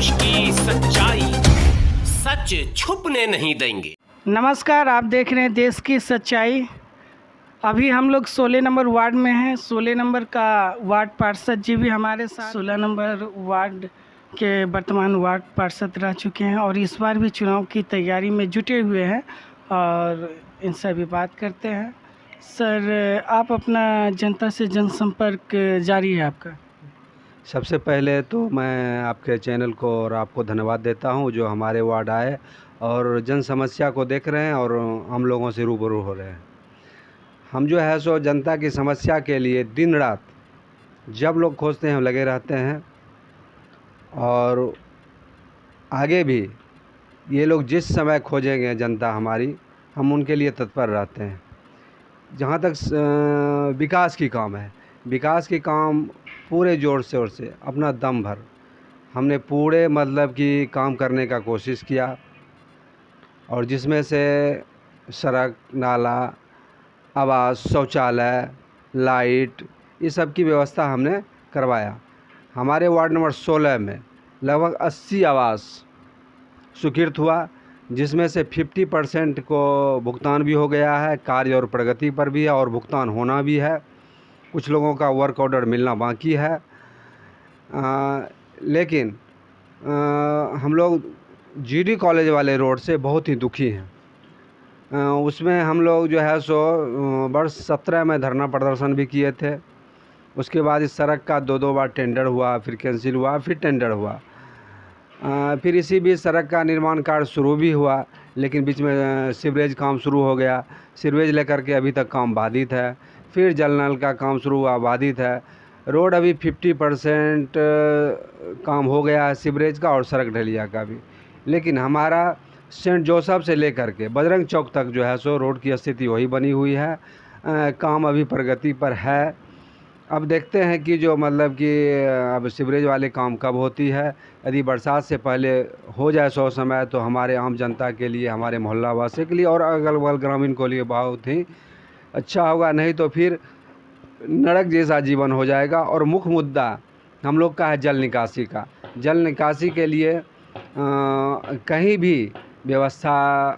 देश की सच्चाई, सच छुपने नहीं देंगे। नमस्कार, आप देख रहे हैं देश की सच्चाई। अभी हम लोग 16 नंबर वार्ड में हैं। 16 नंबर का वार्ड पार्षद जी भी हमारे साथ 16 नंबर वार्ड के वर्तमान वार्ड पार्षद रह चुके हैं और इस बार भी चुनाव की तैयारी में जुटे हुए हैं और इनसे भी बात करते हैं। सर, आप अपना जनता से जनसंपर्क जारी है आपका। सबसे पहले तो मैं आपके चैनल को और आपको धन्यवाद देता हूं जो हमारे वार्ड आए और जन समस्या को देख रहे हैं और हम लोगों से रूबरू हो रहे हैं। हम जो है सो जनता की समस्या के लिए दिन रात जब लोग खोजते हैं हम लगे रहते हैं और आगे भी ये लोग जिस समय खोजेंगे जनता हमारी, हम उनके लिए तत्पर रहते हैं। जहाँ तक विकास की काम है, विकास की काम पूरे ज़ोर शोर से अपना दम भर हमने पूरे मतलब कि काम करने का कोशिश किया और जिसमें से सड़क, नाला, आवास, शौचालय, लाइट, ये सब की व्यवस्था हमने करवाया। हमारे वार्ड नंबर 16 में लगभग 80 आवास स्वीकृत हुआ, जिसमें से 50% को भुगतान भी हो गया है, कार्य और प्रगति पर भी है और भुगतान होना भी है। कुछ लोगों का वर्क ऑर्डर मिलना बाकी है। लेकिन हम लोग जीडी कॉलेज वाले रोड से बहुत ही दुखी हैं। उसमें हम लोग जो है सो वर्ष 17 में धरना प्रदर्शन भी किए थे। उसके बाद इस सड़क का 2 बार टेंडर हुआ, फिर कैंसिल हुआ, फिर टेंडर हुआ। फिर इसी बीच सड़क का निर्माण कार्य शुरू भी हुआ, लेकिन बीच में सीवरेज काम शुरू हो गया। सीवरेज लेकर के अभी तक काम बाधित है। फिर जल नल का काम शुरू हुआ, बाधित है। रोड अभी 50% काम हो गया है सीवरेज का और सड़क ढलिया का भी। लेकिन हमारा सेंट जोसेफ से लेकर के बजरंग चौक तक जो है सो रोड की स्थिति वही बनी हुई है। काम अभी प्रगति पर है। अब देखते हैं कि जो मतलब कि अब सीवरेज वाले काम कब होती है। यदि बरसात से पहले हो जाए सो समय तो हमारे आम जनता के लिए, हमारे मोहल्ला वासी के लिए और अगल बगल ग्रामीण को लिए बहुत ही अच्छा होगा। नहीं तो फिर नरक जैसा जीवन हो जाएगा। और मुख्य मुद्दा हम लोग का है जल निकासी का। जल निकासी के लिए कहीं भी व्यवस्था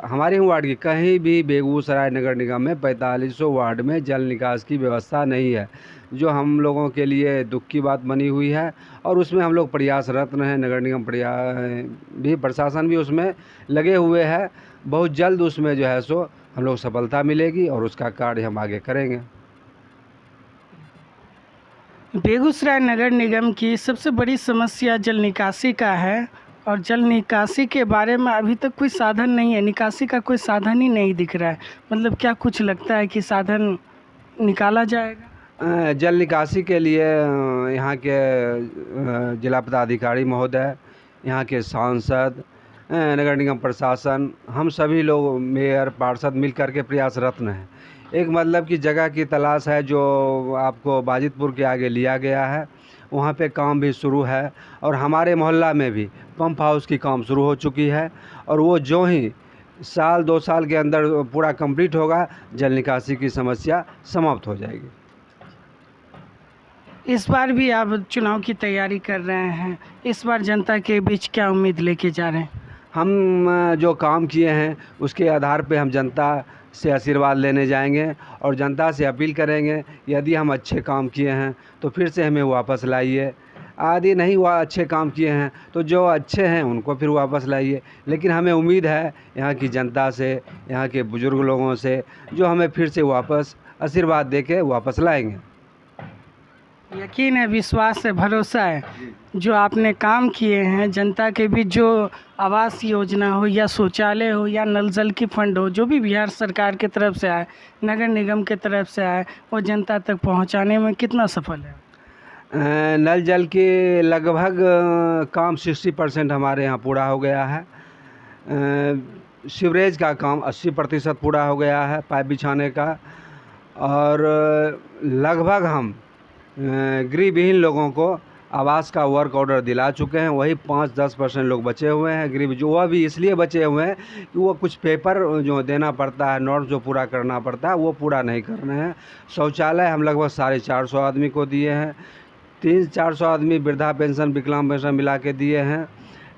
हमारे वार्ड की कहीं भी बेगूसराय नगर निगम में 45 वार्ड में जल निकास की व्यवस्था नहीं है, जो हम लोगों के लिए दुख की बात बनी हुई है। और उसमें हम लोग प्रयासरत हैं, नगर निगम भी, प्रशासन भी उसमें लगे हुए हैं। बहुत जल्द उसमें जो है सो हम लोग सफलता मिलेगी और उसका कार्य हम आगे करेंगे। बेगूसराय नगर निगम की सबसे बड़ी समस्या जल निकासी का है और जल निकासी के बारे में अभी तक कोई साधन नहीं है। निकासी का कोई साधन ही नहीं दिख रहा है। मतलब क्या कुछ लगता है कि साधन निकाला जाएगा? जल निकासी के लिए यहाँ के जिला पदाधिकारी महोदय, यहाँ के सांसद, नगर निगम प्रशासन, हम सभी लोग, मेयर, पार्षद मिल कर के प्रयासरत हैं। एक मतलब की जगह की तलाश है जो आपको बाजितपुर के आगे लिया गया है, वहाँ पे काम भी शुरू है। और हमारे मोहल्ला में भी पंप हाउस की काम शुरू हो चुकी है और वो जो ही 1-2 साल के अंदर पूरा कंप्लीट होगा, जल निकासी की समस्या समाप्त हो जाएगी। इस बार भी आप चुनाव की तैयारी कर रहे हैं, इस बार जनता के बीच क्या उम्मीद लेके जा रहे हैं? हम जो काम किए हैं उसके आधार पे हम जनता से आशीर्वाद लेने जाएंगे और जनता से अपील करेंगे, यदि हम अच्छे काम किए हैं तो फिर से हमें वापस लाइए। आदि नहीं हुआ अच्छे काम किए हैं तो जो अच्छे हैं उनको फिर वापस लाइए। लेकिन हमें उम्मीद है यहाँ की जनता से, यहाँ के बुज़ुर्ग लोगों से, जो हमें फिर से वापस आशीर्वाद दे के वापस लाएंगे। यकीन है, विश्वास है, भरोसा है। जो आपने काम किए हैं जनता के बीच, जो आवास योजना हो या शौचालय हो या नल जल की फंड हो, जो भी बिहार सरकार की तरफ से आए, नगर निगम की तरफ से आए, वो जनता तक पहुंचाने में कितना सफल है? नल जल के लगभग काम 60% हमारे यहाँ पूरा हो गया है। सीवरेज का काम 80% पूरा हो गया है, पाइप बिछाने का। और लगभग हम गृहविहीन लोगों को आवास का वर्क ऑर्डर दिला चुके हैं। वही 5-10% लोग बचे हुए हैं गरीब, जो वह भी इसलिए बचे हुए हैं कि वो कुछ पेपर जो देना पड़ता है, नोट जो पूरा करना पड़ता है, वो पूरा नहीं कर रहे हैं। शौचालय हम लगभग 450 आदमी को दिए हैं। 300-400 आदमी वृद्धा पेंशन, विकलांग पेंशन मिला के दिए हैं।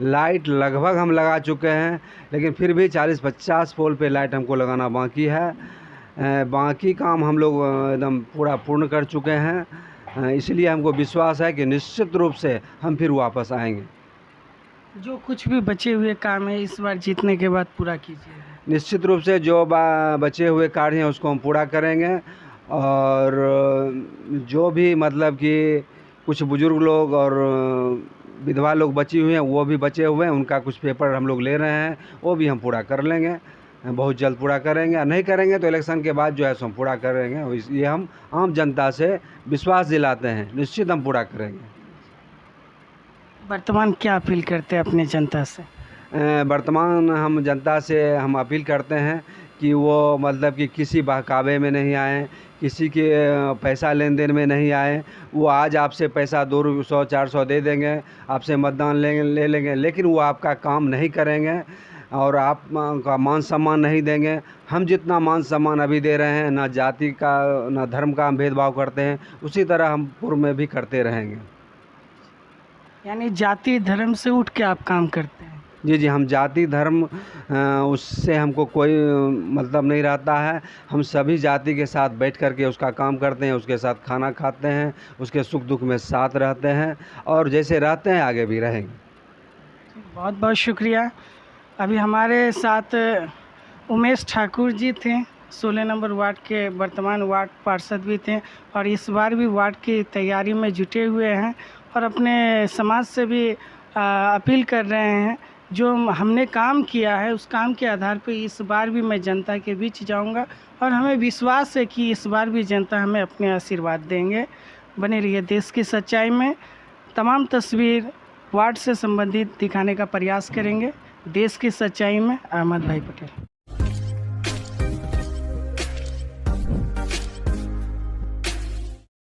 लाइट लगभग हम लगा चुके हैं, लेकिन फिर भी 40-50 पोल पे लाइट हमको लगाना बाकी है। बाकी काम हम लोग एकदम पूरा पूर्ण कर चुके हैं। इसलिए हमको विश्वास है कि निश्चित रूप से हम फिर वापस आएंगे। जो कुछ भी बचे हुए काम है इस बार जीतने के बाद पूरा कीजिए। निश्चित रूप से जो बचे हुए कार्य हैं उसको हम पूरा करेंगे। और जो भी मतलब कि कुछ बुज़ुर्ग लोग और विधवा लोग बची हुई हैं, वो भी बचे हुए हैं, उनका कुछ पेपर हम लोग ले रहे हैं, वो भी हम पूरा कर लेंगे, बहुत जल्द पूरा करेंगे। और नहीं करेंगे तो इलेक्शन के बाद जो है सो हम पूरा करेंगे। और ये हम आम जनता से विश्वास दिलाते हैं, निश्चित हम पूरा करेंगे। वर्तमान क्या अपील करते हैं अपने जनता से? वर्तमान हम जनता से हम अपील करते हैं कि वो मतलब कि किसी बहकावे में नहीं आएँ, किसी के पैसा लेन देन में नहीं आए। वो आज आपसे पैसा 200-400 दे देंगे, आपसे मतदान ले लेंगे, लेकिन वो आपका काम नहीं करेंगे और आप का मान सम्मान नहीं देंगे। हम जितना मान सम्मान अभी दे रहे हैं, ना जाति का ना धर्म का हम भेदभाव करते हैं, उसी तरह हम पूर्व में भी करते रहेंगे। यानी जाति धर्म से उठ के आप काम करते हैं? जी, हम जाति धर्म उससे हमको कोई मतलब नहीं रहता है। हम सभी जाति के साथ बैठ कर के उसका काम करते हैं, उसके साथ खाना खाते हैं, उसके सुख दुख में साथ रहते हैं और जैसे रहते हैं आगे भी रहेंगे। बहुत बहुत शुक्रिया। अभी हमारे साथ उमेश ठाकुर जी थे, 16 नंबर वार्ड के वर्तमान वार्ड पार्षद भी थे और इस बार भी वार्ड की तैयारी में जुटे हुए हैं और अपने समाज से भी अपील कर रहे हैं। जो हमने काम किया है उस काम के आधार पर इस बार भी मैं जनता के बीच जाऊंगा और हमें विश्वास है कि इस बार भी जनता हमें अपने आशीर्वाद देंगे। बने रहिए देश की सच्चाई में। तमाम तस्वीर वार्ड से संबंधित दिखाने का प्रयास करेंगे। देश की सच्चाई में अहमद भाई पटेल।